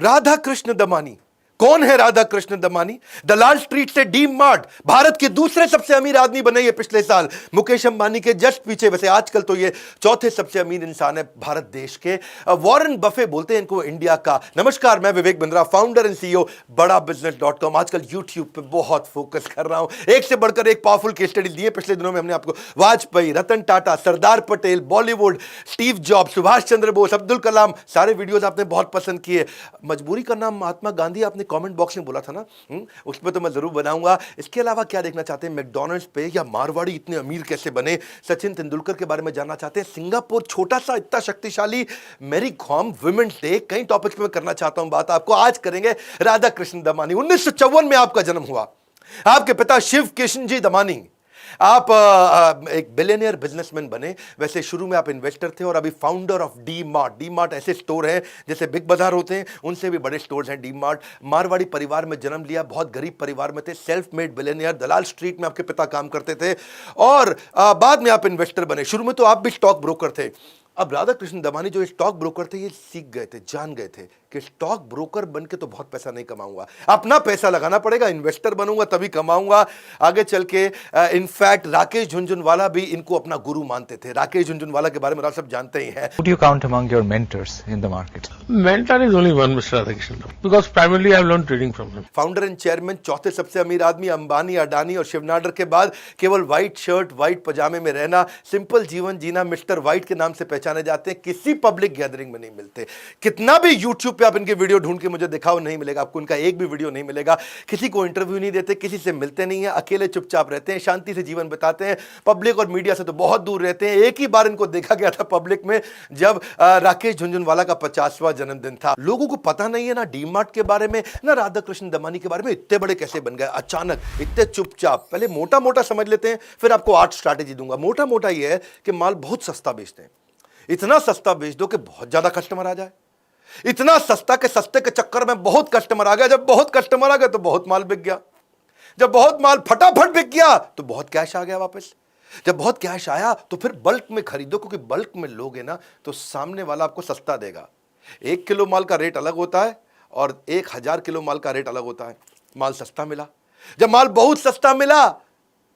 राधा कृष्ण दमानी। कौन है राधा कृष्ण दमानी? दलाल स्ट्रीट से डी मार्ट भारत के दूसरे सबसे अमीर आदमी बने ये पिछले साल, मुकेश अंबानी के जस्ट पीछे। वैसे आजकल तो ये चौथे सबसे अमीर इंसान है भारत देश के। वॉरेन बफे बोलते हैं इनको इंडिया का। नमस्कार, मैं Vivek Bindra, founder and CEO बड़ा बिजनेस.com। आजकल यूट्यूब पे बहुत फोकस कर रहा हूं, एक से बढ़कर एक पावरफुल केस स्टडी दिए पिछले दिनों में हमने आपको। वाजपेयी, रतन टाटा, सरदार पटेल, बॉलीवुड, स्टीव जॉब, सुभाष चंद्र बोस, अब्दुल कलाम, सारे वीडियोस आपने बहुत पसंद किए। मजबूरी का नाम महात्मा गांधी आपने कमेंट बॉक्स में बोला था ना, उस पर तो मैं जरूर बनाऊंगा। इसके अलावा क्या देखना चाहते हैं? मैकडॉनल्ड्स पे या मारवाड़ी इतने अमीर कैसे बने? सचिन तेंदुलकर के बारे में जानना चाहते हैं? सिंगापुर छोटा सा इतना शक्तिशाली? मैरी कॉम, वुमेन्स डे, कई टॉपिक्स पे मैं करना चाहता हूं बात। आपको आज करेंगे राधा कृष्ण दमानी। 1954 में आपका जन्म हुआ। आपके पिता शिव किशन जी दमानी, आप एक बिलियनियर बिजनेसमैन बने। वैसे शुरू में आप इन्वेस्टर थे और अभी founder of D mart. D mart ऐसे स्टोर हैं जैसे बिग बाजार होते हैं, उनसे भी बड़े स्टोर्स हैं डी मार्ट। मारवाड़ी परिवार में जन्म लिया, बहुत गरीब परिवार में थे, सेल्फ मेड बिलियनियर। दलाल स्ट्रीट में आपके पिता काम करते थे और बाद में आप इन्वेस्टर बने। शुरू में तो आप भी स्टॉक ब्रोकर थे। अब राधा कृष्ण दमानी जो स्टॉक ब्रोकर थे, ये सीख गए थे, जान गए थे कि स्टॉक ब्रोकर बन के तो बहुत पैसा नहीं कमाऊंगा, अपना पैसा लगाना पड़ेगा, इन्वेस्टर बनूंगा तभी कमाऊंगा आगे चल के। इनफैक्ट राकेश झुनझुनवाला भी इनको अपना गुरु मानते थे। राकेश झुनझुनवाला के बारे में आप सब जानते ही हैं। Who do you count among your mentors in the market? Mentor is only one, Mr. Radhakrishnan, because primarily I have learned trading from him. Founder and chairman, चौथे सबसे अमीर आदमी, अंबानी, अडानी और शिवनाडर के बाद केवल व्हाइट शर्ट, व्हाइट पजामे में रहना, सिंपल जीवन जीना, मिस्टर व्हाइट के नाम से पहचाने जाते हैं। किसी पब्लिक गैदरिंग में नहीं मिलते। कितना भी यूट्यूब पे आप इनके वीडियो ढूंढ के मुझे दिखाओ, नहीं मिलेगा आपको, इनका एक भी वीडियो नहीं मिलेगा। किसी को इंटरव्यू नहीं देते, किसी से मिलते नहीं है, अकेले चुपचाप रहते हैं, शांति से जीवन बिताते हैं। पब्लिक और मीडिया से तो बहुत दूर रहते हैं। एक ही बार इनको देखा गया था पब्लिक में, जब राकेश झुनझुनवाला का 50वां जन्मदिन था। लोगों को पता नहीं है ना डी मार्ट के बारे में, ना राधा कृष्ण दमानी के बारे में। इतने बड़े कैसे बन गए अचानक, इतने चुपचाप? पहले मोटा मोटा समझ लेते हैं, फिर आपको आर्ट स्ट्रैटेजी दूंगा। मोटा मोटा यह है कि माल बहुत सस्ता बेचते हैं। इतना सस्ता बेच दो कि बहुत ज्यादा कस्टमर आ जाए। इतना सस्ता कि सस्ते के चक्कर में बहुत कस्टमर आ गया। जब बहुत कस्टमर आ गए तो बहुत माल बिक गया। जब बहुत माल फटाफट बिक गया तो बहुत कैश आ गया वापस। जब बहुत कैश आया तो फिर बल्क में खरीदो, क्योंकि बल्क में लोगे ना तो सामने वाला आपको सस्ता देगा। 1 किलो माल का रेट अलग होता है और 1000 किलो माल का रेट अलग होता है। माल सस्ता मिला। जब माल बहुत सस्ता मिला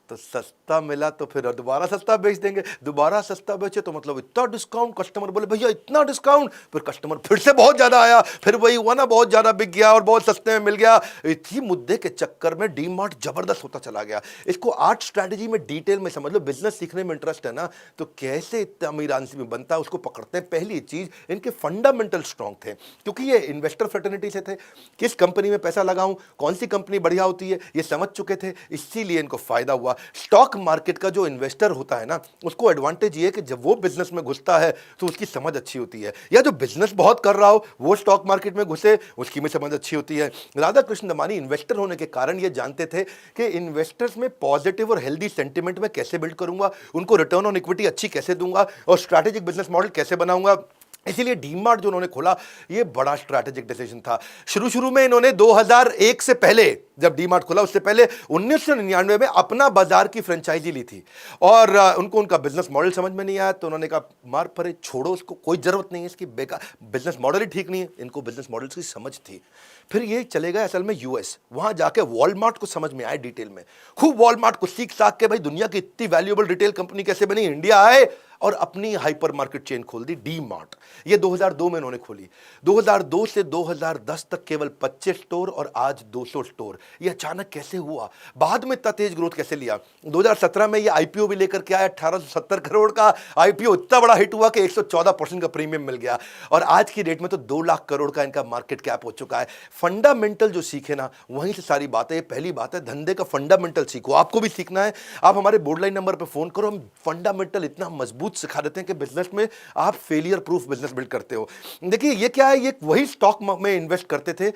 तो सस्ता मिला तो फिर दोबारा सस्ता बेच देंगे। दोबारा सस्ता बेचे तो मतलब इतना डिस्काउंट, कस्टमर बोले भैया इतना डिस्काउंट, फिर कस्टमर फिर से बहुत ज्यादा आया, फिर वही हुआ ना, बहुत ज्यादा बिक गया और बहुत सस्ते में मिल गया। इसी मुद्दे के चक्कर में डी मार्ट जबरदस्त होता चला गया। इसको आर्ट स्ट्रैटेजी में डिटेल में समझ लो। बिजनेस सीखने में इंटरेस्ट है ना, तो कैसे इतना अमीर आदमी बनता है उसको पकड़ते हैं। पहली चीज, इनके फंडामेंटल स्ट्रॉन्ग थे, क्योंकि ये इन्वेस्टर फ्रेटर्निटी से थे। किस कंपनी में पैसा लगाऊं, कौन सी कंपनी बढ़िया होती है, ये समझ चुके थे, इसीलिए इनको फायदा हुआ। स्टॉक मार्केट का जो इन्वेस्टर होता है ना, उसको एडवांटेज ये है कि जब वो बिजनेस में घुसता है तो उसकी समझ अच्छी होती है, या जो बिजनेस बहुत कर रहा हो वो स्टॉक मार्केट में घुसे, उसकी में समझ अच्छी होती है। राधा कृष्ण दमानी इन्वेस्टर होने के कारण ये जानते थे कि इन्वेस्टर्स में पॉजिटिव और हेल्दी सेंटिमेंट में कैसे बिल्ड करूंगा, उनको रिटर्न ऑन इक्विटी अच्छी कैसे दूंगा और स्ट्रैटेजिक बिजनेस मॉडल कैसे बनाऊंगा। इसीलिए डी मार्ट जो उन्होंने खोला, ये बड़ा स्ट्रैटेजिक डिसीजन था। शुरू में इन्होंने 2001 से पहले, जब डी मार्ट खोला उससे पहले 1999 में अपना बाजार की फ्रेंचाइजी ली थी और उनको उनका बिजनेस मॉडल समझ में नहीं आया, तो उन्होंने कहा मार परे, छोड़ो उसको, कोई जरूरत नहीं है इसकी, बेकार, बिजनेस मॉडल ही ठीक नहीं है। इनको बिजनेस मॉडल की समझ थी। फिर ये चले गए असल में यूएस, वहां जाके वॉलमार्ट को समझ में आए डिटेल में, खूब वॉलमार्ट को सीख साख के भाई दुनिया की इतनी वैल्यूएबल रिटेल कंपनी कैसे बनी। इंडिया आए और अपनी हाइपर मार्केट चेन खोल दी, डी मार्ट। ये 2002 में उन्होंने खोली। 2002 से 2010 तक केवल 25 स्टोर और आज 200 स्टोर। ये अचानक कैसे हुआ, बाद में इतना तेज ग्रोथ कैसे लिया? 2017 में ये आईपीओ भी लेकर के आया, 1870 करोड़ का आईपीओ। इतना बड़ा हिट हुआ कि 114% का प्रीमियम मिल गया और आज की डेट में तो 2 लाख करोड़ का इनका मार्केट कैप हो चुका है। फंडामेंटल जो सीखे ना, वहीं से सारी बातें। पहली बात है, धंधे का फंडामेंटल सीखो। आपको भी सीखना है, आप हमारे बोर्डलाइन नंबर पर फोन करो, हम फंडामेंटल इतना मजबूत सिखा देते हैं कि बिजनेस में आप फेलियर प्रूफ बिजनेस बिल्ड करते हो। देखिए ये क्या है, ये वही स्टॉक में इन्वेस्ट करते थे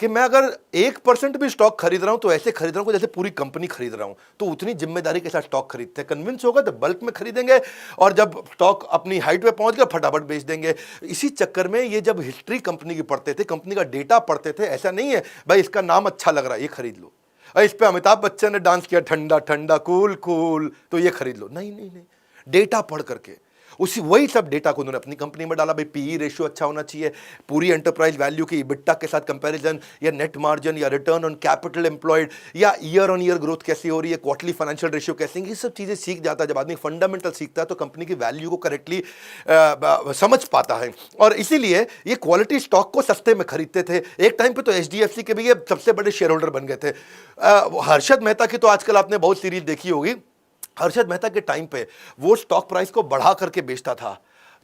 कि मैं अगर 1% भी स्टॉक खरीद रहा हूं तो ऐसे खरीद रहा हूं जैसे पूरी कंपनी खरीद रहा हूं, तो उतनी जिम्मेदारी के साथ स्टॉक खरीदते हैं। कन्विंस होगा तो बल्क में खरीदेंगे और जब स्टॉक अपनी हाइट पे पहुंच गया फटाफट बेच देंगे। इसी चक्कर में ये जब हिस्ट्री कंपनी की पढ़ते थे, कंपनी का डेटा पढ़ते थे, ऐसा नहीं है भाई इसका नाम अच्छा लग रहा है ये खरीद लो, इस पे अमिताभ बच्चन ने डांस किया ठंडा ठंडा कूल कूल तो ये खरीद लो, नहीं नहीं नहीं, डेटा पढ़ करके। उसी वही सब डेटा को उन्होंने अपनी कंपनी में डाला। भाई पीई रेशियो अच्छा होना चाहिए, पूरी एंटरप्राइज वैल्यू की इबिट्टा के साथ कंपैरिजन, या नेट मार्जिन, या रिटर्न ऑन कैपिटल एम्प्लॉयड, या ईयर ऑन ईयर ग्रोथ कैसी हो रही है, क्वार्टरली फाइनेंशियल रेशियो कैसे, ये सब चीज़ें सीख जाता है। जब आदमी फंडामेंटल सीखता है तो कंपनी की वैल्यू को करेक्टली समझ पाता है। और इसीलिए ये क्वालिटी स्टॉक को सस्ते में खरीदते थे। एक टाइम पे तो एचडीएफसी के भी ये सबसे बड़े शेयर होल्डर बन गए थे। हर्षद मेहता की तो आजकल आपने बहुत सीरीज देखी होगी। हर्षद मेहता के टाइम पे वो स्टॉक प्राइस को बढ़ा करके बेचता था,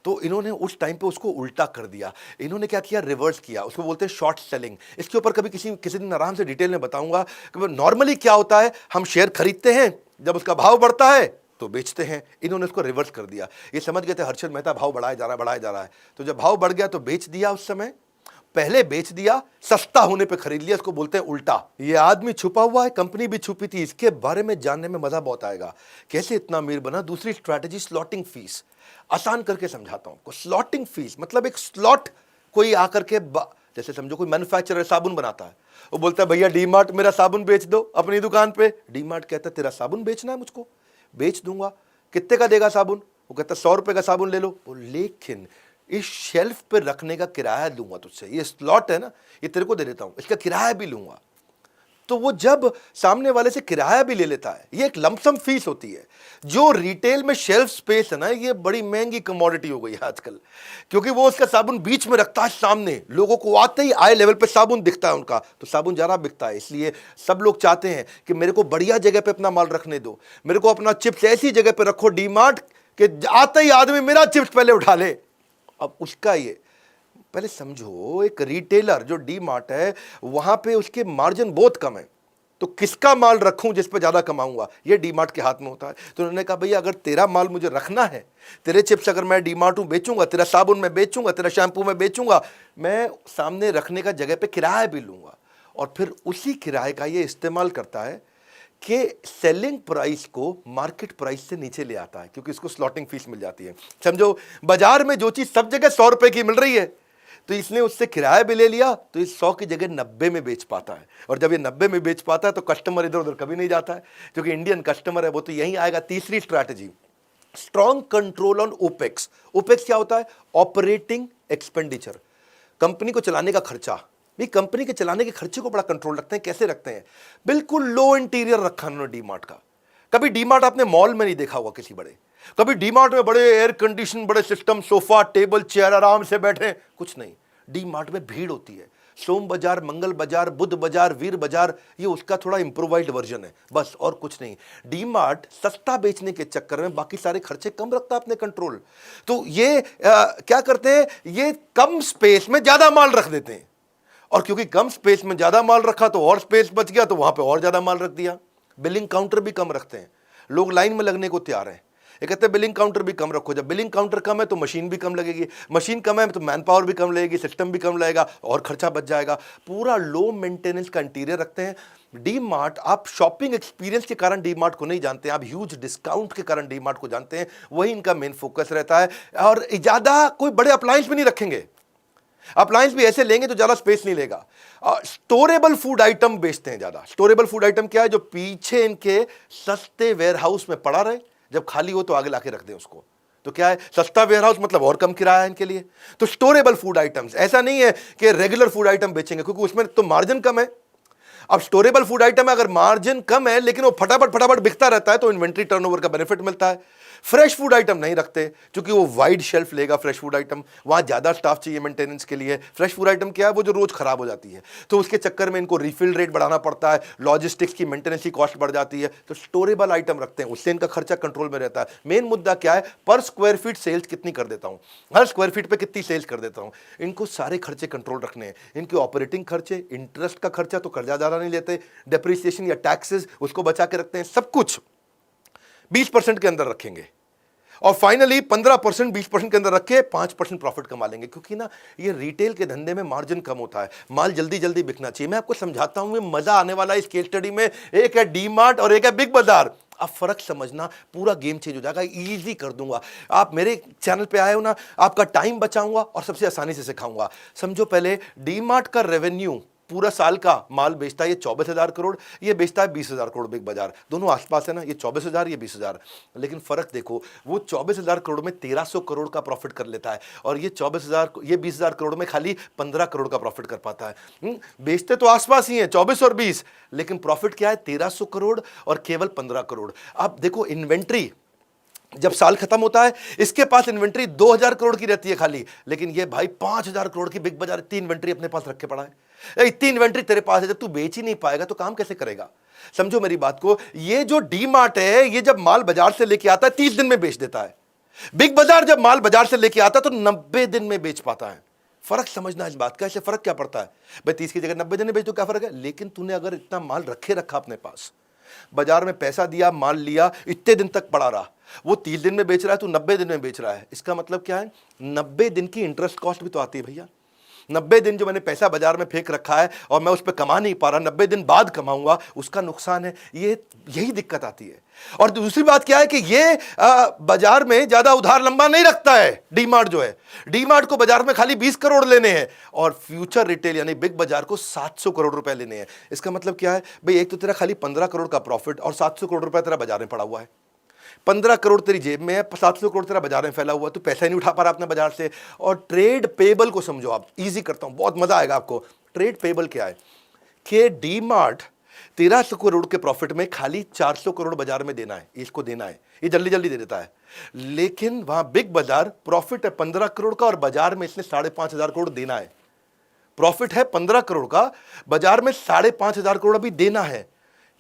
तो इन्होंने उस टाइम पे उसको उल्टा कर दिया। इन्होंने क्या किया, रिवर्स किया। उसको बोलते हैं शॉर्ट सेलिंग। इसके ऊपर कभी किसी दिन आराम से डिटेल में बताऊंगा कि नॉर्मली क्या होता है। हम शेयर खरीदते हैं, जब उसका भाव बढ़ता है तो बेचते हैं। इन्होंने उसको रिवर्स कर दिया। ये समझ गए थे हर्षद मेहता भाव बढ़ाया जा रहा है, तो जब भाव बढ़ गया तो बेच दिया। उस समय पहले बेच दिया, सस्ता होने पे खरीद लिया। इसको बोलते हैं उल्टा। ये आदमी छुपा हुआ है, कंपनी भी छुपी थी। इसके बारे में जानने में मजा बहुत आएगा, कैसे इतना अमीर बना। दूसरी स्ट्रैटेजी स्लॉटिंग फीस। आसान करके समझाता हूं आपको। स्लॉटिंग फीस मतलब एक स्लॉट कोई आकर के जैसे समझो कोई मैन्युफैक्चरर साबुन बनाता है, वो बोलता है भैया डीमार्ट मेरा साबुन बेच दो अपनी दुकान पे। डीमार्ट कहता है तेरा साबुन बेचना है, मुझको बेच दूंगा। कितने का देगा साबुन? वो कहता है 100 रुपए का साबुन ले लो। लेकिन इस शेल्फ पे रखने का किराया लूंगा तुझसे, ये स्लॉट है ना, ये तेरे को दे देता हूं, इसका किराया भी लूंगा। तो वो जब सामने वाले से किराया भी ले लेता है, ये एक लमसम फीस होती है। जो रिटेल में शेल्फ स्पेस है ना, ये बड़ी महंगी कमोडिटी हो गई है आजकल, क्योंकि वो उसका साबुन बीच में रखता है सामने। लोगों को आते ही आई लेवल पे साबुन दिखता है उनका, तो साबुन ज्यादा बिकता है। इसलिए सब लोग चाहते हैं कि मेरे को बढ़िया जगह पे अपना माल रखने दो, मेरे को अपना चिप्स ऐसी जगह पे रखो डीमार्ट के आते ही आदमी मेरा चिप्स पहले उठा ले। अब उसका ये पहले समझो, एक रिटेलर जो डी मार्ट है वहां पे उसके मार्जिन बहुत कम है, तो किसका माल रखूं जिस पे ज्यादा कमाऊंगा, ये डी मार्ट के हाथ में होता है। तो उन्होंने कहा भैया अगर तेरा माल मुझे रखना है, तेरे चिप्स अगर मैं डी मार्ट बेचूंगा, तेरा साबुन में बेचूंगा, तेरा शैम्पू में बेचूंगा, मैं सामने रखने का जगह पे किराया भी लूंगा। और फिर उसी किराए का ये इस्तेमाल करता है कि सेलिंग प्राइस को मार्केट प्राइस से नीचे ले आता है, क्योंकि इसको स्लॉटिंग फीस मिल जाती है। समझो बाजार में जो चीज सब जगह 100 रुपए की मिल रही है, तो इसने उससे किराया भी ले लिया, तो इस 100 की जगह 90 में बेच पाता है। और जब ये 90 में बेच पाता है तो कस्टमर इधर उधर कभी नहीं जाता है, क्योंकि इंडियन कस्टमर है वो तो यहीं आएगा। तीसरी strategy, strong control on opex. Opex क्या होता है? ऑपरेटिंग एक्सपेंडिचर, कंपनी को चलाने का खर्चा। भी कंपनी के चलाने के खर्चे को बड़ा कंट्रोल रखते हैं। कैसे रखते हैं? बिल्कुल लो इंटीरियर रखा उन्होंने डीमार्ट का। कभी डीमार्ट आपने मॉल में नहीं देखा होगा किसी बड़े, कभी डीमार्ट में बड़े एयर कंडीशन, बड़े सिस्टम, सोफा टेबल चेयर आराम से बैठे, कुछ नहीं। डीमार्ट में भीड़ होती है। सोम बाजार, मंगल बाजार, बुध बाजार, वीर बाजार, ये उसका थोड़ा इंप्रोवाइज्ड वर्जन है, बस और कुछ नहीं। डीमार्ट सस्ता बेचने के चक्कर में बाकी सारे खर्चे कम रखता है अपने कंट्रोल। तो ये क्या करते हैं, ये कम स्पेस में ज्यादा माल रख देते हैं। और क्योंकि कम स्पेस में ज्यादा माल रखा तो और स्पेस बच गया, तो वहां पे और ज्यादा माल रख दिया। बिलिंग काउंटर भी कम रखते हैं, लोग लाइन में लगने को तैयार हैं। ये कहते हैं बिलिंग काउंटर भी कम रखो। जब बिलिंग काउंटर कम है तो मशीन भी कम लगेगी, मशीन कम है तो मैन पावर भी कम लगेगी, सिस्टम भी कम लगेगा और खर्चा बच जाएगा। पूरा लो मेंटेनेंस का इंटीरियर रखते हैं। डी मार्ट, आप शॉपिंग एक्सपीरियंस के कारण डी मार्ट को नहीं जानते, आप ह्यूज डिस्काउंट के कारण डी मार्ट को जानते हैं। वही इनका मेन फोकस रहता है। और ज्यादा कोई बड़े अप्लायंस भी नहीं रखेंगे, अप्लायंस भी ऐसे लेंगे तो ज्यादा स्पेस नहीं लेगा। स्टोरेबल फूड आइटम बेचते हैं ज्यादा। स्टोरेबल फूड आइटम क्या है? जो पीछे इनके सस्ते वेयरहाउस में पड़ा रहे, जब खाली हो तो आगे लाके रख दें उसको। तो क्या है, सस्ता वेयरहाउस मतलब और कम किराया है इनके लिए। तो स्टोरेबल फूड आइटम्स, ऐसा नहीं है कि रेगुलर फूड आइटम बेचेंगे, क्योंकि उसमें तो मार्जिन कम है। अब स्टोरेबल फूड आइटम है, अगर मार्जिन कम है लेकिन वो फटाफट बिकता रहता है, तो इन्वेंट्री टर्नओवर का बेनिफिट मिलता है। फ्रेश फूड आइटम नहीं रखते, क्योंकि वो वाइड शेल्फ लेगा फ्रेश फूड आइटम, वहां ज्यादा स्टाफ चाहिए मेंटेनेंस के लिए। फ्रेश फूड आइटम क्या है? वो जो रोज खराब हो जाती है, तो उसके चक्कर में इनको रिफिल रेट बढ़ाना पड़ता है, लॉजिस्टिक्स की मेंटेनेंस की कॉस्ट बढ़ जाती है। तो स्टोरेबल आइटम रखते हैं, उससे इनका खर्चा कंट्रोल में रहता है। मेन मुद्दा क्या है? पर स्क्वायर फीट सेल्स कितनी कर देता हूं, हर स्क्वायर फीट पे कितनी सेल्स कर देता हूं। इनको सारे खर्चे कंट्रोल रखने हैं। इनके ऑपरेटिंग खर्चे, इंटरेस्ट का खर्चा तो कर्जा ज्यादा नहीं लेते, डेप्रिसिएशन या टैक्सेस उसको बचा के रखते हैं। सब कुछ 20% के अंदर रखेंगे, और फाइनली 15% 20% के अंदर रख के 5% प्रॉफिट कमा लेंगे। क्योंकि ना ये रिटेल के धंधे में मार्जिन कम होता है, माल जल्दी जल्दी बिकना चाहिए। मैं आपको समझाता हूं, मजा आने वाला है इस केस स्टडी में। एक है डी मार्ट और एक है बिग बाजार। अब फर्क समझना, पूरा गेम चेंज हो जाएगा। इजी कर दूंगा। आप मेरे चैनल पे आए हो ना, आपका टाइम बचाऊंगा और सबसे आसानी से सिखाऊंगा। समझो, पहले डी मार्ट का रेवेन्यू पूरा साल का माल बेचता है ये 24,000 करोड़, ये बेचता है 20,000 करोड़ बिग बाजार, दोनों आसपास है ना, ये 24,000 ये 20,000, लेकिन फर्क देखो, वो 24,000 करोड़ में 1300 करोड़ का प्रॉफिट कर लेता है और ये 20,000 करोड़ में खाली 15 करोड़ का प्रॉफिट कर पाता है। बेचते तो आसपास ही है 24 और 20, लेकिन प्रॉफिट क्या है 1300 करोड़ और केवल 15 करोड़। अब देखो इन्वेंट्री जब साल खत्म होता है इसके पास इन्वेंट्री 2000 करोड़ की रहती है खाली, लेकिन ये भाई 5000 करोड़ की बिग बाजार इतनी इन्वेंट्री अपने पास रख के पड़ा है। इतनी इन्वेंट्री तेरे पास है, जब तू बेच ही नहीं पाएगा तो काम कैसे करेगा? समझो मेरी बात को, ये जो डी मार्ट है ये जब माल बाजार से लेके आता है 30 दिन में बेच देता है। बिग बाजार जब माल बाजार से लेके आता है तो 90 दिन में बेच पाता है। फर्क समझना इस बात का, इससे फर्क क्या पड़ता है भाई, 30 की जगह 90 दिन में बेच तो क्या फर्क है? लेकिन तूने अगर इतना माल रखा अपने पास, बाजार में पैसा दिया, माल लिया, इतने दिन तक पड़ा रहा, वो 30 दिन में बेच रहा है, तू 90 दिन में बेच रहा है, इसका मतलब क्या है? 90 दिन की इंटरेस्ट कॉस्ट भी तो आती है भैया। 90 दिन जो मैंने पैसा बाजार में फेंक रखा है और मैं उस पर कमा नहीं पा रहा, 90 दिन बाद कमाऊंगा, उसका नुकसान है। यही दिक्कत आती है। और दूसरी बात क्या है कि ये बाजार में ज्यादा उधार लंबा नहीं रखता है। डी मार्ट जो है, डी मार्ट को बाजार में खाली 20 करोड़ लेने हैं और फ्यूचर रिटेल यानी बिग बाजार को 700 करोड़ रुपए लेने हैं। इसका मतलब क्या है भाई, एक तो तेरा खाली 15 करोड़ का प्रॉफिट और 700 करोड़ रुपए तेरा बाजार में पड़ा हुआ है। 15 करोड़ तेरी जेब में है, 700 करोड़ तेरा बाजार में फैला हुआ, तो पैसा ही नहीं उठा पा रहा अपने बाजार से। और ट्रेड पेबल को समझो आप, इजी करता हूं, बहुत मजा आएगा आपको। ट्रेड पेबल क्या है कि डी मार्ट 1300 करोड़ के प्रॉफिट में खाली 400 करोड़ बाजार में देना है, इसको देना है, ये जल्दी जल्दी दे देता है। लेकिन वहां बिग बाजार प्रॉफिट है 15 करोड़ का और बाजार में इसने 5,500 करोड़ देना है। प्रॉफिट है 15 करोड़ का, बाजार में 5,500 करोड़ अभी देना है।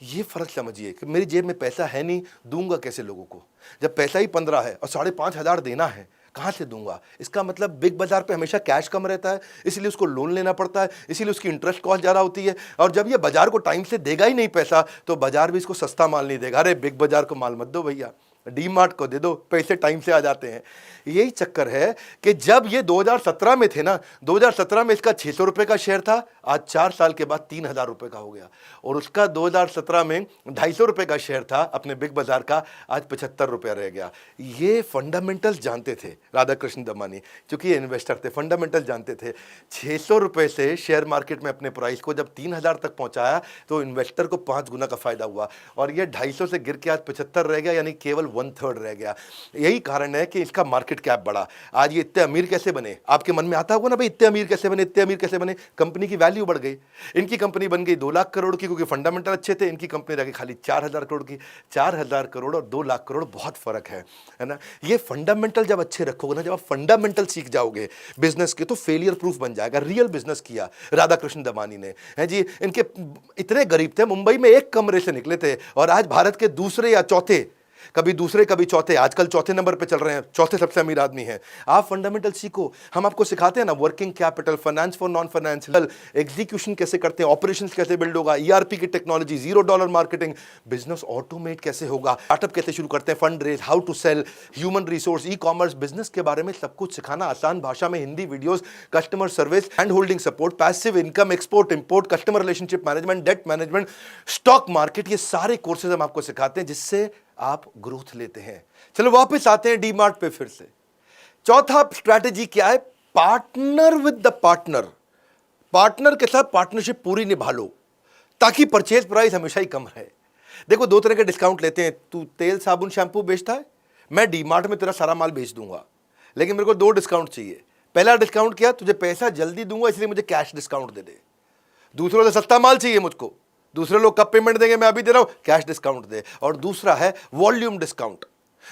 ये फर्क समझिए कि मेरी जेब में पैसा है नहीं, दूंगा कैसे लोगों को? जब पैसा ही 15 है और 5,500 देना है, कहां से दूंगा? इसका मतलब बिग बाजार पे हमेशा कैश कम रहता है, इसलिए उसको लोन लेना पड़ता है, इसीलिए उसकी इंटरेस्ट कॉस्ट ज्यादा होती है। और जब ये बाजार को टाइम से देगा ही नहीं पैसा, तो बाजार भी इसको सस्ता माल नहीं देगा। अरे बिग बाजार को माल मत दो भैया, डी मार्ट को दे दो, पैसे टाइम से आ जाते हैं। यही चक्कर है कि जब ये 2017 में थे ना, 2017 में इसका 600 रुपए का शेयर था, आज 4 साल के बाद 3,000 रुपए का हो गया। और उसका 2017 में 250 रुपए का शेयर था अपने बिग बाजार का, आज 75 रुपया रह गया। ये फंडामेंटल्स जानते थे राधा कृष्ण दमानी, क्योंकि ये इन्वेस्टर थे, फंडामेंटल जानते थे। 600 रुपए से शेयर मार्केट में अपने प्राइस को जब 3,000 तक पहुंचाया तो इन्वेस्टर को 5 गुना का फायदा हुआ। और ये 250 से गिर के आज 75 रह गया, यानी केवल 1/3 रह गया। यही कारण है कि इसका मार्केट कैप बढ़ा। आज ये इतने अमीर कैसे बने? आपके मन में आता होगा ना भाई, इतने अमीर कैसे बने, इतने अमीर कैसे बने? कंपनी की वैल्यू बढ़ गई। इनकी कंपनी बन गई 2 लाख करोड़ की, क्योंकि फंडामेंटल अच्छे थे। इनकी कंपनी रह गई खाली 4,000 करोड़ की। 4,000 करोड़ और 2 लाख करोड़ बहुत फर्क है ना? ये फंडामेंटल जब अच्छे रखोगे ना, जब आप फंडामेंटल सीख जाओगे बिजनेस के, तो फेलियर प्रूफ बन जाएगा। रियल बिजनेस किया राधा कृष्ण दमानी ने, है जी। इनके इतने गरीब थे, मुंबई में एक कमरे से निकले थे और आज भारत के दूसरे या चौथे, कभी दूसरे कभी चौथे, आजकल चौथे नंबर पे चल रहे हैं, चौथे सबसे अमीर आदमी हैं। आप फंडामेंटल सीखो, हम आपको सिखाते हैं ना, working capital, finance for non financial, execution कैसे करते हैं, ऑपरेशंस कैसे बिल्ड होगा, ईआरपी की टेक्नोलॉजी, $0 मार्केटिंग, बिजनेस ऑटोमेट कैसे होगा, स्टार्टअप कैसे शुरू करते हैं, fund raise, how to sell, human resource, e commerce, business के बारे में सब कुछ सिखाना, आसान भाषा में, Hindi videos, customer service, hand holding support, passive income, export import, customer relationship management, debt management, stock market, ये सारे कोर्सेज हम आपको सिखाते हैं जिससे आप ग्रोथ लेते हैं। चलो वापस आते हैं डी मार्ट पे फिर से। चौथा स्ट्रैटेजी क्या है? Partner with the partner. Partner के साथ पार्टनरशिप पूरी निभा लो ताकि परचेज प्राइस हमेशा ही कम रहे। देखो 2 तरह के डिस्काउंट लेते हैं। तू तेल साबुन शैंपू बेचता है, मैं डी मार्ट में तेरा सारा माल बेच दूंगा, लेकिन मेरे को 2 डिस्काउंट चाहिए। पहला डिस्काउंट क्या? तुझे पैसा जल्दी दूंगा इसलिए मुझे कैश डिस्काउंट दे दे। दूसरों से सस्ता माल चाहिए मुझको, दूसरे लोग कब पेमेंट देंगे, मैं अभी दे रहा हूं, कैश डिस्काउंट दे। और दूसरा है वॉल्यूम डिस्काउंट।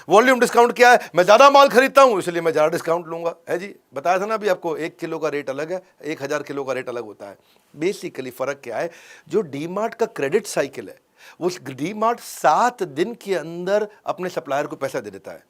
वॉल्यूम डिस्काउंट क्या है? मैं ज्यादा माल खरीदता हूं इसलिए मैं ज्यादा डिस्काउंट लूंगा, है जी। बताया था ना अभी आपको, 1 किलो का रेट अलग है, 1,000 किलो का रेट अलग होता है। बेसिकली फर्क क्या है? जो डी मार्ट का क्रेडिट साइकिल है, उस डी मार्ट 7 दिन के अंदर अपने सप्लायर को पैसा दे देता है।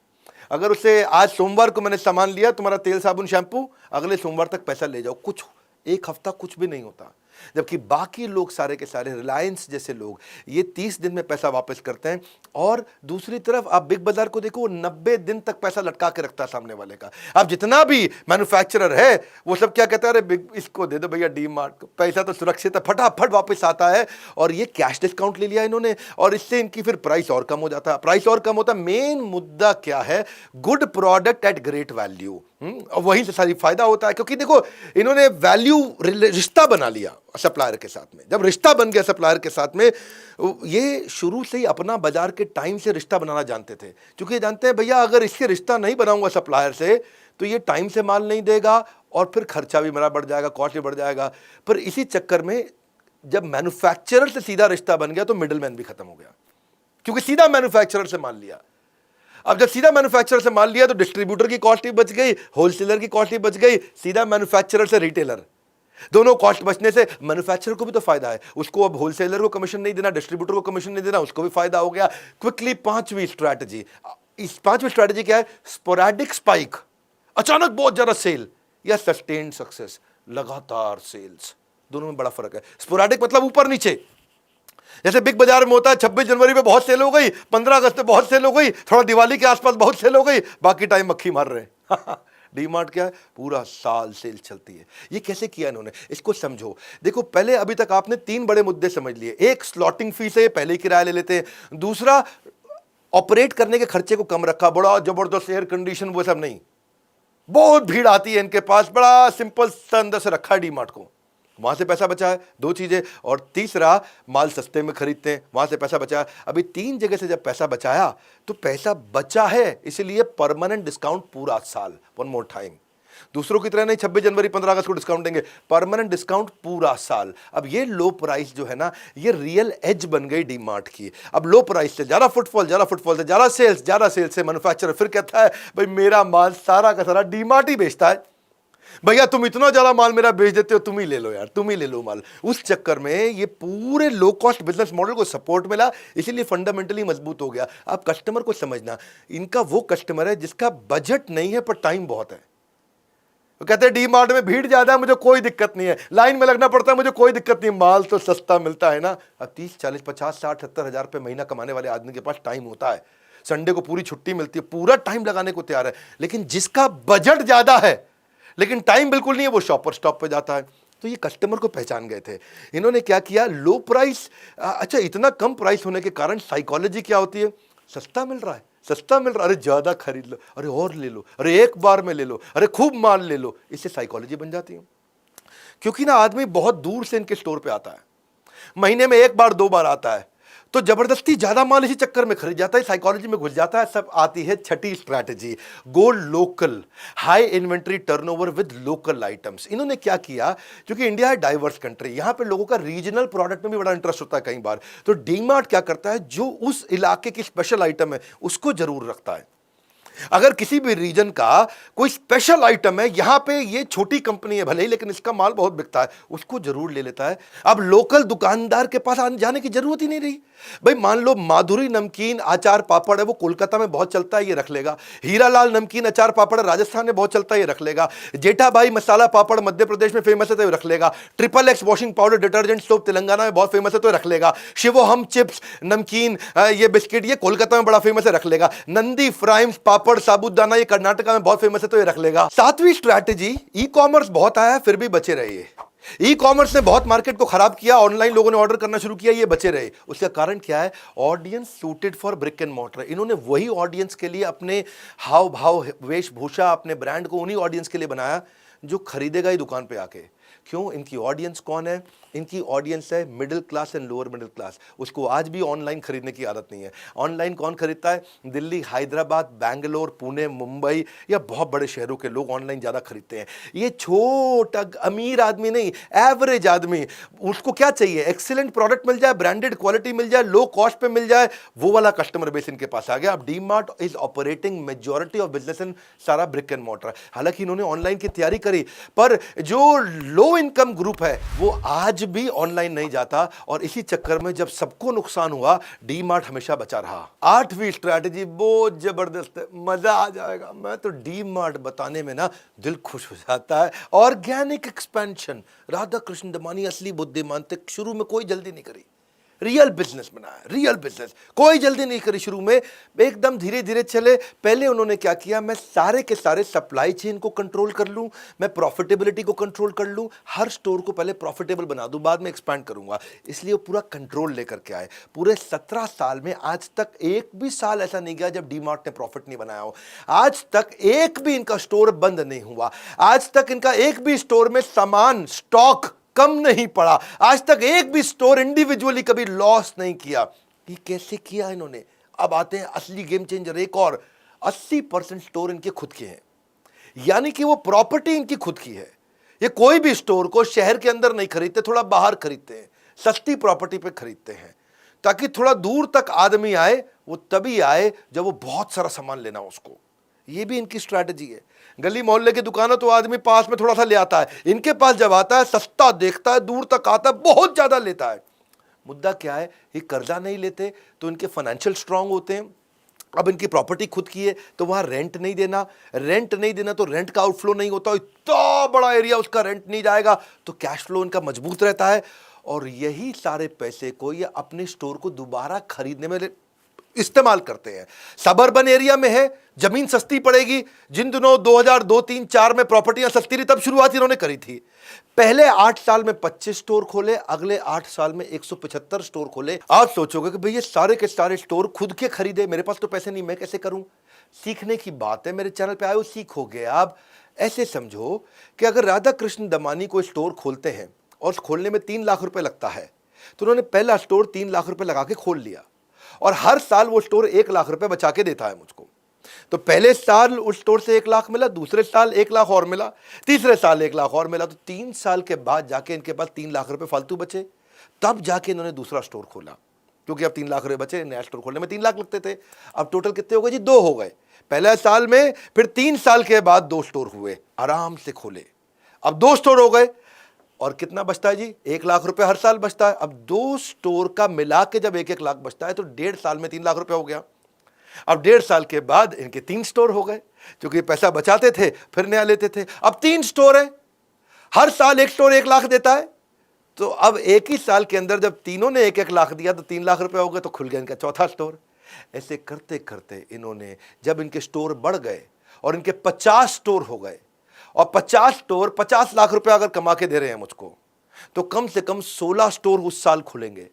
अगर उससे आज सोमवार को मैंने सामान लिया, तुम्हारा तेल साबुन शैंपू, अगले सोमवार तक पैसा ले जाओ। कुछ 1 हफ्ता कुछ भी नहीं होता। जबकि बाकी लोग सारे के सारे, रिलायंस जैसे लोग, ये 30 दिन में पैसा वापस करते हैं। और दूसरी तरफ आप बिग बाजार को देखो, 90 दिन तक पैसा लटका के रखता है सामने वाले का। अब जितना भी मैन्युफैक्चरर है वो सब क्या कहता है? अरे इसको दे दो भैया डी मार्ट को, पैसा तो सुरक्षित है, फटाफट वापस आता है। और ये कैश डिस्काउंट ले लिया इन्होंने, और इससे इनकी फिर प्राइस और कम हो जाता है। प्राइस और कम होता है। मेन मुद्दा क्या है? Good product at great value. और वहीं से सारी फायदा होता है, क्योंकि देखो इन्होंने वैल्यू रिश्ता बना लिया सप्लायर के साथ में। जब रिश्ता बन गया सप्लायर के साथ में, ये शुरू से ही अपना बाजार के टाइम से रिश्ता बनाना जानते थे, क्योंकि ये जानते हैं भैया अगर इससे रिश्ता नहीं बनाऊंगा सप्लायर से तो ये टाइम से माल नहीं देगा और फिर खर्चा भी मेरा बढ़ जाएगा, कॉस्ट भी बढ़ जाएगा। पर इसी चक्कर में जब मैन्युफैक्चरर से सीधा रिश्ता बन गया तो मिडलमैन भी खत्म हो गया, क्योंकि सीधा मैन्युफैक्चरर से माल लिया। अब जब सीधा मैन्युफैक्चरर से माल लिया तो डिस्ट्रीब्यूटर की कॉस्ट भी बच गई, होलसेलर की कॉस्ट भी बच गई, सीधा मैन्युफैक्चरर से रिटेलर, दोनों कॉस्ट बचने से मैन्युफैक्चरर को भी तो फायदा है। उसको अब होलसेलर को कमीशन नहीं देना, डिस्ट्रीब्यूटर को कमीशन नहीं देना, उसको भी फायदा हो गया। क्विकली पांचवी स्ट्रैटेजी, इस पांचवी स्ट्रैटेजी क्या है? स्पोरैडिक स्पाइक, अचानक बहुत ज्यादा सेल, या सस्टेन्ड सक्सेस, लगातार सेल्स। दोनों में बड़ा फर्क है। स्पोरैडिक मतलब ऊपर नीचे, जैसे बिग बाजार में होता है 26 जनवरी पे बहुत सेल हो गई, 15 अगस्त पे बहुत सेल हो गई, थोड़ा दिवाली के आसपास बहुत सेल हो गई, बाकी टाइम मक्खी मार रहे हैं। डीमार्ट क्या है? पूरा साल सेल चलती है। ये कैसे किया इन्होंने, इसको समझो। देखो पहले अभी तक आपने 3 बड़े मुद्दे समझ लिए। एक, स्लॉटिंग फीस है, पहले ही किराया ले लेते हैं। दूसरा, ऑपरेट करने के खर्चे को कम रखा, बड़ा जबरदस्त एयर कंडीशन वो सब नहीं, बहुत भीड़ आती है इनके पास, बड़ा सिंपल सा अंदर से रखा है डीमार्ट को, वहां से पैसा बचा है। 2 चीजें। और तीसरा, माल सस्ते में खरीदते हैं, वहां से पैसा बचा है। अभी 3 जगह से जब पैसा बचाया तो पैसा बचा है, इसलिए परमानेंट डिस्काउंट पूरा साल। वन मोर टाइम, दूसरों की तरह नहीं 26 जनवरी 15 अगस्त को डिस्काउंट देंगे, परमानेंट डिस्काउंट पूरा साल। अब ये लो प्राइस जो है ना, ये रियल एज बन गई डीमार्ट की। अब लो प्राइस से ज्यादा फुटफॉल, ज्यादा फुटफॉल से ज्यादा सेल्स, ज्यादा सेल्स से मैन्युफैक्चरर फिर कहता है भाई मेरा माल सारा का सारा डीमार्ट ही बेचता है, भैया तुम इतना ज्यादा माल मेरा बेच देते हो, तुम ही ले लो यार, तुम ही ले लो माल। उस चक्कर में ये पूरे लो कॉस्ट बिजनेस मॉडल को सपोर्ट मिला, इसीलिए फंडामेंटली मजबूत हो गया। अब कस्टमर को समझना, इनका वो कस्टमर है जिसका बजट नहीं है पर टाइम बहुत है। वो कहते हैं डीमार्ट में भीड़ ज्यादा है, मुझे कोई दिक्कत नहीं है, लाइन में लगना पड़ता है, मुझे कोई दिक्कत नहीं, माल तो सस्ता मिलता है ना। अब 30, 40, 50, 60, 70 हजार रुपये महीना कमाने वाले आदमी के पास टाइम होता है, संडे को पूरी छुट्टी मिलती है, पूरा टाइम लगाने को तैयार है। लेकिन जिसका बजट ज्यादा है लेकिन टाइम बिल्कुल नहीं है, वो शॉपर स्टॉप पे जाता है। तो ये कस्टमर को पहचान गए थे। इन्होंने क्या किया, लो प्राइस, अच्छा इतना कम प्राइस होने के कारण साइकोलॉजी क्या होती है, सस्ता मिल रहा है, सस्ता मिल रहा है, अरे ज्यादा खरीद लो, अरे और ले लो, अरे एक बार में ले लो, अरे खूब माल ले लो। इससे साइकोलॉजी बन जाती है। क्योंकि ना आदमी बहुत दूर से इनके स्टोर पे आता है, महीने में 1 बार 2 बार आता है, तो जबरदस्ती ज्यादा माल इसी चक्कर में खरीद जाता है, साइकोलॉजी में घुस जाता है। सब आती है छठी strategy, go local, high inventory turnover with local items. इन्होंने क्या किया, क्योंकि इंडिया है डाइवर्स कंट्री, यहां पे लोगों का रीजनल प्रोडक्ट में भी बड़ा इंटरेस्ट होता है कई बार, तो डीमार्ट क्या करता है, जो उस इलाके की स्पेशल आइटम है उसको जरूर रखता है। अगर किसी भी रीजन का कोई स्पेशल आइटम है, यहां पे ये छोटी कंपनी है भले ही लेकिन इसका माल बहुत बिकता है, उसको जरूर ले लेता है। अब लोकल दुकानदार के पास आने जाने की जरूरत ही नहीं रही। भाई मान लो माधुरी नमकीन अचार पापड़ है, वो कोलकाता में बहुत चलता है, ये रख लेगा। हीरालाल नमकीन अचार पापड़ राजस्थान में बहुत चलता है, ये रख लेगा। जेठाबाई मसाला पापड़ मध्य प्रदेश में फेमस है, तो ये रख लेगा। XXX washing powder detergent soap Telangana में बहुत फेमस है, तो रख लेगा। शिवोहम चिप्स नमकीन ये बिस्किट ये कोलकाता में बड़ा फेमस है, रख लेगा। नंदी फ्राइम्स पापड़ साबुदाना ये कर्नाटका में बहुत फेमस है, तो ये रख लेगा। 7वीं स्ट्रैटेजी, ई कॉमर्स बहुत आया फिर भी बचे रहिए। ई कॉमर्स ने बहुत मार्केट को खराब किया, ऑनलाइन लोगों ने ऑर्डर करना शुरू किया, ये बचे रहे। उसका कारण क्या है, audience suited for brick and mortar. इन्होंने वही ऑडियंस के लिए अपने हाव भाव वेशभूषा, अपने ब्रांड को उन्हीं ऑडियंस के लिए बनाया जो खरीदेगा ही दुकान पे आके। क्यों, इनकी ऑडियंस कौन है, इनकी ऑडियंस है middle class and lower middle class. उसको आज भी ऑनलाइन खरीदने की आदत नहीं है। ऑनलाइन कौन खरीदता है, दिल्ली, हैदराबाद, बैंगलोर, पुणे, मुंबई या बहुत बड़े शहरों के लोग ऑनलाइन ज़्यादा खरीदते हैं। ये छोटा अमीर आदमी नहीं, एवरेज आदमी, उसको क्या चाहिए, एक्सीलेंट प्रोडक्ट मिल जाए, ब्रांडेड क्वालिटी मिल जाए, लो कॉस्ट पे मिल जाए, वो वाला कस्टमर बेस इनके पास आ गया। अब DMart is operating majority of business in सारा ब्रिक एंड मॉर्टर। हालांकि इन्होंने ऑनलाइन की तैयारी करी, पर जो लो इनकम ग्रुप है वो आज भी ऑनलाइन नहीं जाता, और इसी चक्कर में जब सबको नुकसान हुआ, डीमार्ट हमेशा बचा रहा। 8वीं स्ट्रैटेजी बहुत जबरदस्त है, मजा आ जाएगा। मैं तो डीमार्ट बताने में ना दिल खुश हो जाता है। ऑर्गेनिक एक्सपेंशन, राधा कृष्ण दमानी असली बुद्धिमान थे, शुरू में कोई जल्दी नहीं करी, रियल बिजनेस बनाया, रियल बिजनेस। कोई जल्दी नहीं करी शुरू में, एकदम धीरे धीरे चले। पहले उन्होंने क्या किया, मैं सारे के सारे सप्लाई चेन को कंट्रोल कर लूं, मैं प्रॉफिटेबिलिटी को कंट्रोल कर लूं, हर स्टोर को पहले प्रॉफिटेबल बना दूं, बाद में एक्सपैंड करूंगा। इसलिए वो पूरा कंट्रोल लेकर के आए। पूरे 17 साल में आज तक एक भी साल ऐसा नहीं गया जब डीमार्ट ने प्रॉफिट नहीं बनाया हो। आज तक एक भी इनका स्टोर बंद नहीं हुआ। आज तक इनका एक भी स्टोर में सामान स्टॉक कम नहीं पड़ा। आज तक एक भी स्टोर इंडिविजुअली कभी लॉस नहीं किया। ये कैसे किया इन्होंने? अब आते हैं असली गेम चेंजर। एक और 80% स्टोर इनके खुद के हैं, यानी कि वो प्रॉपर्टी इनकी खुद की है। ये कोई भी स्टोर को शहर के अंदर नहीं खरीदते, थोड़ा बाहर खरीदते हैं, सस्ती प्रॉपर्टी पे खरीदते हैं, ताकि थोड़ा दूर तक आदमी आए। वो तभी आए जब वो बहुत सारा सामान लेना हो उसको। ये भी इनकी स्ट्रैटेजी है। गली मोहल्ले की दुकान है तो आदमी पास में थोड़ा सा ले आता है, इनके पास जब आता है सस्ता देखता है, दूर तक आता है, बहुत ज्यादा लेता है। मुद्दा क्या है, ये कर्जा नहीं लेते तो इनके फाइनेंशियल स्ट्रांग होते हैं। अब इनकी प्रॉपर्टी खुद की है तो वहां रेंट नहीं देना तो रेंट का आउटफ्लो नहीं होता। इतना बड़ा एरिया उसका रेंट नहीं जाएगा तो कैश फ्लो इनका मजबूत रहता है। और यही सारे पैसे को ये अपने स्टोर को दोबारा खरीदने में इस्तेमाल करते हैं। सबर्बन एरिया में है, जमीन सस्ती पड़ेगी। जिन दिनों 2002, 3, 4 में प्रॉपर्टियां सस्ती थी, तब शुरुआत इन्होंने करी थी। पहले 8 साल में 25 स्टोर खोले, अगले 8 साल में 175 स्टोर खोले। आप सोचोगे कि भाई ये सारे के सारे स्टोर खुद के खरीदे, मेरे पास तो पैसे नहीं, मैं कैसे करूं? सीखने की बात है। मेरे चैनल पे आए हो, सीखोगे आप। ऐसे समझो कि अगर राधा कृष्ण दमानी कोई स्टोर खोलते हैं और खोलने में 3 लाख रुपए लगता है, तो उन्होंने पहला स्टोर 3 लाख रुपए लगा के खोल लिया और हर साल वो स्टोर 1 लाख रुपए बचा के देता है मुझको। तो पहले साल उस स्टोर से 1 लाख मिला, दूसरे साल 1 लाख और मिला, तीसरे साल 1 लाख और मिला। तो 3 साल के बाद जाके इनके पास 3 लाख रुपए फालतू बचे। तब जाके इन्होंने दूसरा स्टोर खोला, क्योंकि अब 3 लाख रुपए बचे। नया स्टोर खोलने में 3 लाख लगते थे। अब टोटल कितने हो गए जी? 2 हो गए पहले साल में। फिर 3 साल के बाद 2 स्टोर हुए, आराम से खोले। अब 2 स्टोर हो गए और कितना बचता है जी? 1 लाख रुपए हर साल बचता है। अब 2 स्टोर का मिला के जब 1-1 लाख बचता है तो 1.5 साल में 3 लाख रुपए हो गया। अब 1.5 साल के बाद इनके 3 स्टोर हो गए, क्योंकि पैसा बचाते थे फिर नया लेते थे। अब 3 स्टोर है, हर साल एक स्टोर 1 लाख देता है। तो अब एक ही साल के अंदर जब तीनों ने 1-1 लाख दिया तो 3 लाख रुपए हो गए, तो खुल गया इनका चौथा स्टोर। ऐसे करते करते इन्होंने, जब इनके स्टोर बढ़ गए और इनके 50 स्टोर हो गए, और 50 स्टोर 50 लाख रुपए अगर कमा के दे रहे हैं मुझको, तो कम से कम 16 स्टोर उस साल खुलेंगे।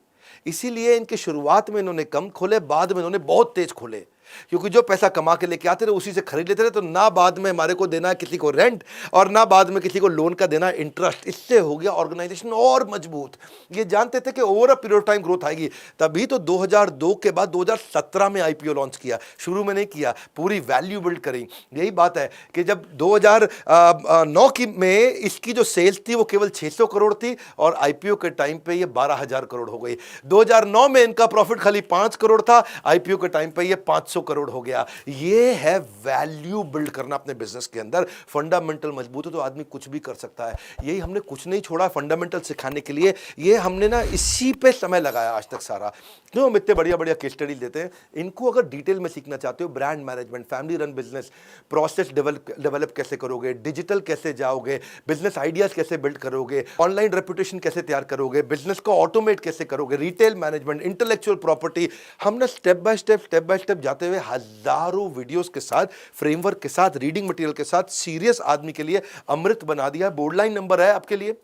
इसीलिए इनके शुरुआत में इन्होंने कम खोले, बाद में इन्होंने बहुत तेज खोले, क्योंकि जो पैसा कमा के लेके आते थे उसी से खरीद लेते थे। तो ना बाद में हमारे को देना है किसी को रेंट, और ना बाद में किसी को लोन का देना इंटरेस्ट। इससे हो गया ऑर्गेनाइजेशन और मजबूत। ये जानते थे कि over a period of time growth आएगी, तभी तो 2002 के बाद 2017 में आईपीओ लॉन्च किया। शुरू में नहीं किया, पूरी वैल्यू बिल्ड करी। यही बात है कि जब 2009 की में इसकी जो सेल्स थी वो केवल 600 करोड़ थी, और आईपीओ के टाइम पे ये 12,000 करोड़ हो गई। 2009 में इनका प्रॉफिट खाली 5 करोड़ था, आईपीओ के टाइम पे ये 500 करोड़ हो गया। ये है वैल्यू बिल्ड करना अपने बिजनेस के अंदर। फंडामेंटल मजबूत है तो आदमी कुछ भी कर सकता है। यही हमने कुछ नहीं छोड़ा फंडामेंटल सिखाने के लिए। ये हमने ना इसी पे समय लगाया आज तक सारा। क्यों हम इतने बढ़िया बढ़िया केस स्टडी देते हैं। इनको अगर डिटेल में सीखना चाहते हो, brand management, family run business, process develop कैसे करोगे, डिजिटल कैसे जाओगे, बिजनेस आइडियाज कैसे बिल्ड करोगे, ऑनलाइन रेपुटेशन कैसे तैयार करोगे, बिजनेस को ऑटोमेट कैसे करोगे, रिटेल मैनेजमेंट, इंटेलेक्चुअल प्रॉपर्टी, हमने स्टेप बाय स्टेप जाते हुए हजारों वीडियोस के साथ, फ्रेमवर्क के साथ, रीडिंग मटेरियल के साथ सीरियस आदमी के लिए अमृत बना दिया। बोर्ड लाइन नंबर है आपके लिए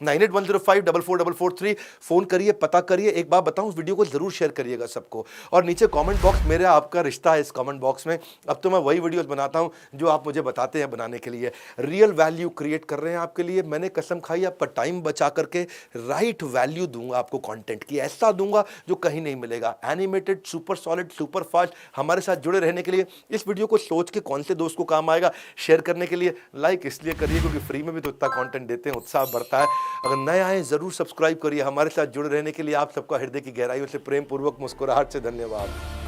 9810544443। फोन करिए, पता करिए। एक बात बताऊं, इस वीडियो को जरूर शेयर करिएगा सबको। और नीचे कमेंट बॉक्स, मेरा आपका रिश्ता है इस कमेंट बॉक्स में। अब तो मैं वही वीडियोस बनाता हूं जो आप मुझे बताते हैं बनाने के लिए। रियल वैल्यू क्रिएट कर रहे हैं आपके लिए। मैंने कसम खाई आपका टाइम बचा करके राइट वैल्यू दूंगा आपको, कंटेंट की ऐसा दूंगा जो कहीं नहीं मिलेगा। Animated, super solid, super fast. हमारे साथ जुड़े रहने के लिए इस वीडियो को सोच के कौन से दोस्त को काम आएगा शेयर करने के लिए लाइक इसलिए करिए क्योंकि फ्री में भी तो इतना कंटेंट देते हैं, उत्साह बढ़ता है। अगर नए आए जरूर सब्सक्राइब करिए। हमारे साथ जुड़े रहने के लिए आप सबका हृदय की गहराइयों से प्रेम पूर्वक मुस्कुराहट से धन्यवाद।